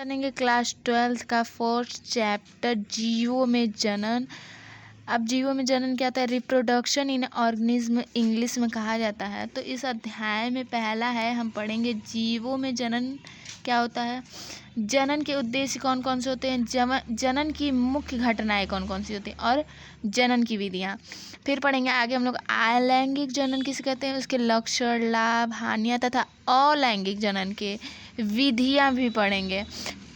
जानेंगे class 12th का 4th chapter जीवों में जनन। अब जीवों में जनन क्या होता है? रिप्रोडक्शन इन ऑर्गेनिज्म इंग्लिश में कहा जाता है। तो इस अध्याय में पहला है, हम पढ़ेंगे जीवों में जनन क्या होता है, जनन के उद्देश्य कौन कौन से होते हैं, जनन की मुख्य घटनाएं कौन कौन सी होती हैं और जनन की विधियाँ। फिर पढ़ेंगे आगे हम लोग अलैंगिक जनन किसे कहते हैं, उसके लक्षण, लाभ, हानियाँ तथा अलैंगिक जनन के विधियाँ भी पढ़ेंगे।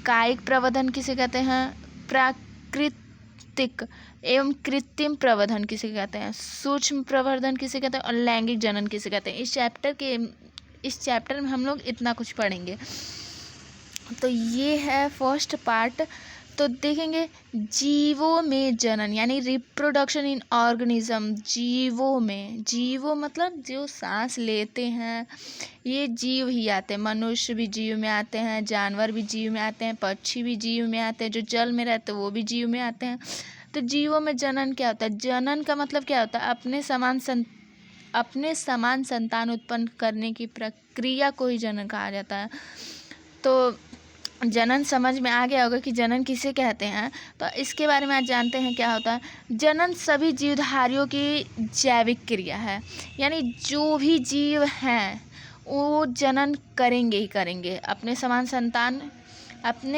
कायिक प्रवर्धन किसे कहते हैं, प्राकृतिक एवं कृत्रिम प्रवर्धन किसे कहते हैं, सूक्ष्म प्रवर्धन किसे कहते हैं और लैंगिक जनन किसे कहते हैं। इस चैप्टर में हम लोग इतना कुछ पढ़ेंगे। तो ये है फर्स्ट पार्ट। तो देखेंगे जीवों में जनन यानी रिप्रोडक्शन इन ऑर्गेनिज्म। जीवों मतलब जो सांस लेते हैं ये जीव ही आते हैं। मनुष्य भी जीव में आते हैं, जानवर भी जीव में आते हैं, पक्षी भी जीव में आते हैं, जो जल में रहते हैं वो भी जीव में आते हैं। तो जीवों में जनन क्या होता है, जनन का मतलब क्या होता है, अपने समान संतान उत्पन्न करने की प्रक्रिया को ही जनन कहा जाता है। तो जनन समझ में आ गया होगा कि जनन किसे कहते हैं। तो इसके बारे में आज जानते हैं क्या होता है। जनन सभी जीवधारियों की जैविक क्रिया है, यानी जो भी जीव हैं वो जनन करेंगे ही करेंगे, अपने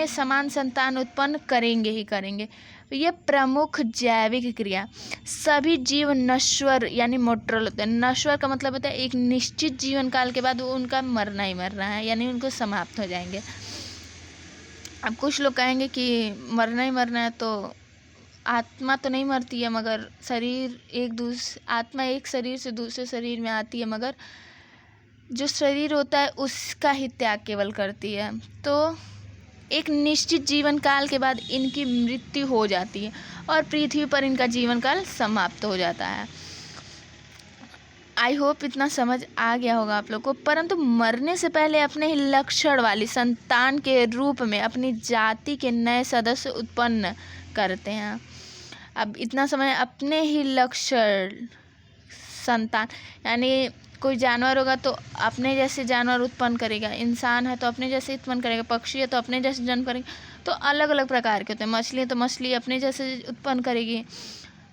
समान संतान उत्पन्न करेंगे ही करेंगे। ये प्रमुख जैविक क्रिया। सभी जीव नश्वर यानी मोर्टल होते हैं। नश्वर का मतलब होता है एक निश्चित जीवन काल के बाद उनका मरना ही मरना है, यानी उनको समाप्त हो जाएंगे। अब कुछ लोग कहेंगे कि मरना ही मरना है, तो आत्मा तो नहीं मरती है, मगर आत्मा एक शरीर से दूसरे शरीर में आती है, मगर जो शरीर होता है उसका ही त्याग केवल करती है। तो एक निश्चित जीवन काल के बाद इनकी मृत्यु हो जाती है और पृथ्वी पर इनका जीवन काल समाप्त हो जाता है। आई होप इतना समझ आ गया होगा आप लोग को। परंतु मरने से पहले अपने ही लक्षण वाली संतान के रूप में अपनी जाति के नए सदस्य उत्पन्न करते हैं। अब इतना समय अपने ही लक्षण संतान, यानी कोई जानवर होगा तो अपने जैसे जानवर उत्पन्न करेगा, इंसान है तो अपने जैसे उत्पन्न करेगा, पक्षी है तो अपने जैसे जन्म करेगा। तो अलग अलग प्रकार के होते हैं। मछली है तो मछली अपने जैसे उत्पन्न करेगी।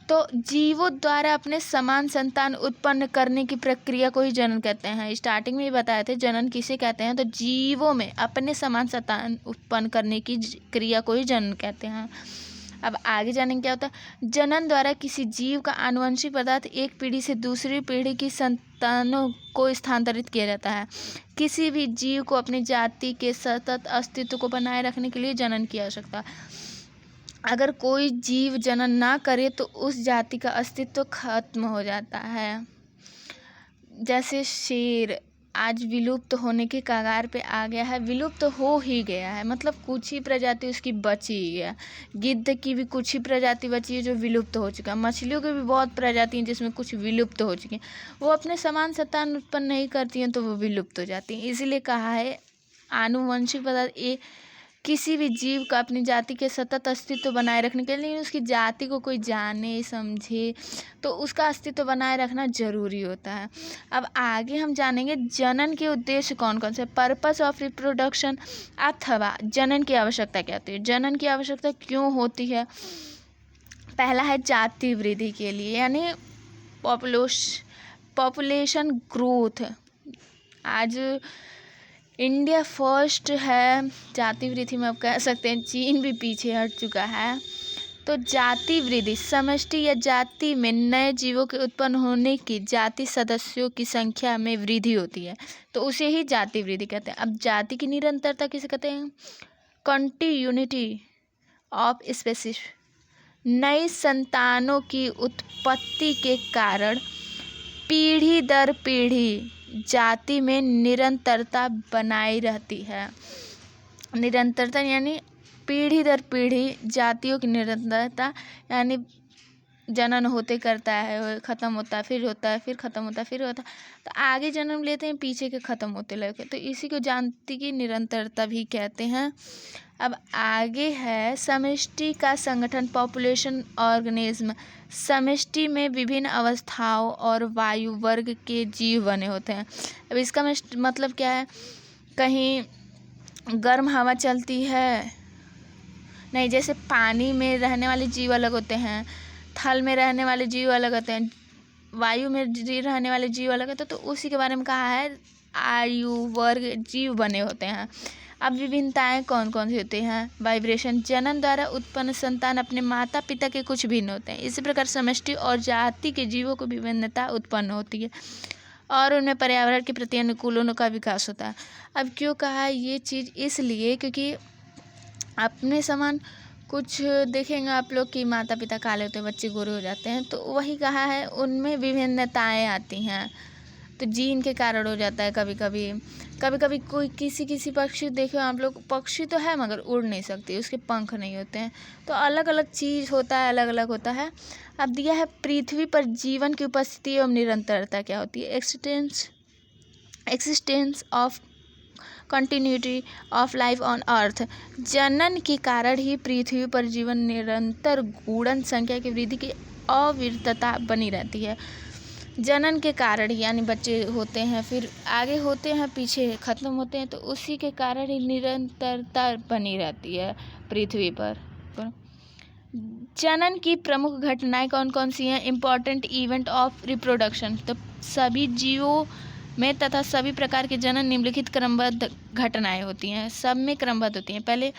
तो जीवों द्वारा अपने समान संतान उत्पन्न करने की प्रक्रिया को ही जनन कहते हैं। स्टार्टिंग में ही बताए थे जनन किसे कहते हैं। तो जीवों में अपने समान संतान उत्पन्न करने की क्रिया को ही जनन कहते हैं। अब आगे जानेंगे क्या होता है। जनन द्वारा किसी जीव का आनुवंशिक पदार्थ एक पीढ़ी से दूसरी पीढ़ी की संतानों को स्थानांतरित किया जाता है। किसी भी जीव को अपनी जाति के सतत अस्तित्व को बनाए रखने के लिए जनन की आवश्यकता है। अगर कोई जीव जनन ना करे तो उस जाति का अस्तित्व खत्म हो जाता है। जैसे शेर आज विलुप्त होने के कगार पे आ गया है, विलुप्त हो ही गया है, मतलब कुछ ही प्रजाति उसकी बची है। गिद्ध की भी कुछ ही प्रजाति बची है जो विलुप्त हो चुका है। मछलियों की भी बहुत प्रजाति हैं जिसमें कुछ विलुप्त हो चुकी हैं। वो अपने समान संतान उत्पन्न नहीं करती हैं तो वो विलुप्त हो जाती हैं। इसीलिए कहा है आनुवंशिक पदार्थ किसी भी जीव का अपनी जाति के सतत अस्तित्व बनाए रखने के लिए उसकी जाति को कोई जाने समझे तो उसका अस्तित्व बनाए रखना जरूरी होता है। अब आगे हम जानेंगे जनन के उद्देश्य कौन कौन से। पर्पस ऑफ रिप्रोडक्शन अथवा जनन की आवश्यकता क्या होती है, जनन की आवश्यकता क्यों होती है। पहला है जाति वृद्धि के लिए, यानी पॉपुलेशन ग्रोथ। आज इंडिया फर्स्ट है जाति वृद्धि में, अब कह सकते हैं चीन भी पीछे हट चुका है। तो जाति वृद्धि समष्टि या जाति में नए जीवों के उत्पन्न होने की जाति सदस्यों की संख्या में वृद्धि होती है, तो उसे ही जाति वृद्धि कहते हैं। अब जाति की निरंतरता किसे कहते हैं, कंटिन्यूटी ऑफ स्पीशीज। नई संतानों की उत्पत्ति के कारण पीढ़ी दर पीढ़ी जाति में निरंतरता बनाई रहती है। निरंतरता यानी पीढ़ी दर पीढ़ी जातियों की निरंतरता, यानी जनन होते करता है, ख़त्म होता है, फिर होता है, फिर ख़त्म होता है, फिर होता है, तो आगे जन्म लेते हैं, पीछे के ख़त्म होते लगे, तो इसी को जाति की निरंतरता भी कहते हैं। अब आगे है समष्टि का संगठन, पॉपुलेशन ऑर्गेनिज्म। समष्टि में विभिन्न अवस्थाओं और वायु वर्ग के जीव बने होते हैं। अब इसका मतलब क्या है, कहीं गर्म हवा चलती है नहीं, जैसे पानी में रहने वाले जीव अलग होते हैं, थल में रहने वाले जीव अलग होते हैं, वायु में रहने वाले जीव अलग होते हैं, तो उसी के बारे में कहा है आयु वर्ग जीव बने होते हैं। अब विभिन्नताएं कौन कौन सी होती हैं? वाइब्रेशन, जन्म द्वारा उत्पन्न संतान अपने माता पिता के कुछ भिन्न होते हैं। इसी प्रकार समष्टि और जाति के जीवों को विभिन्नता उत्पन्न होती है और उनमें पर्यावरण के प्रति अनुकूलों का विकास होता है। अब क्यों कहा है ये चीज़? इसलिए क्योंकि अपने समान कुछ देखेंगे आप लोग कि माता पिता काले होते हैं, बच्चे गोरे हो जाते हैं, तो वही कहा है उनमें विभिन्नताएं आती हैं, तो जीन के कारण हो जाता है। कभी कभी कोई किसी पक्षी देखो आप लोग, पक्षी तो है मगर उड़ नहीं सकती, उसके पंख नहीं होते हैं, तो अलग अलग चीज़ होता है, अलग अलग होता है। अब दिया है पृथ्वी पर जीवन की उपस्थिति एवं निरंतरता क्या होती है? Existence of continuity of life on earth. जनन के कारण ही पृथ्वी पर जीवन निरंतर गुणन संख्या की वृद्धि की अविरतता बनी रहती है। जनन के कारण यानी बच्चे होते हैं, फिर आगे होते हैं, पीछे ख़त्म होते हैं, तो उसी के कारण ही निरंतरता बनी रहती है पृथ्वी पर। जनन की प्रमुख घटनाएं कौन कौन सी हैं? इम्पॉर्टेंट इवेंट ऑफ रिप्रोडक्शन, तो सभी जीवों में तथा सभी प्रकार के जनन निम्नलिखित क्रमबद्ध घटनाएं होती हैं, सब में क्रमबद्ध होती हैं। पहले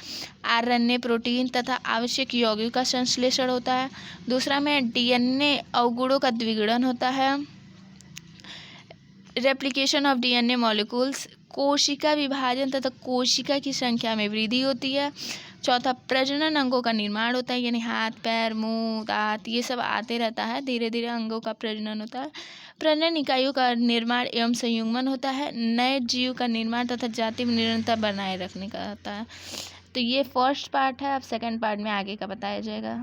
आरएनए प्रोटीन तथा आवश्यक यौगिक का संश्लेषण होता है। दूसरा में डीएनए अवगुणों का द्विगुणन होता है। रेप्लिकेशन ऑफ डीएनए मॉलिक्यूल्स, कोशिका विभाजन तथा कोशिका की संख्या में वृद्धि होती है। चौथा प्रजनन अंगों का निर्माण होता है, यानी हाथ पैर मुंह दांत ये सब आते रहता है, धीरे धीरे अंगों का प्रजनन होता है। प्रजनन इकाइयों का निर्माण एवं संयुग्मन होता है। नए जीव का निर्माण तथा जाति में निरंतरता बनाए रखने का होता है। तो ये फर्स्ट पार्ट है, अब सेकंड पार्ट में आगे का बताया जाएगा।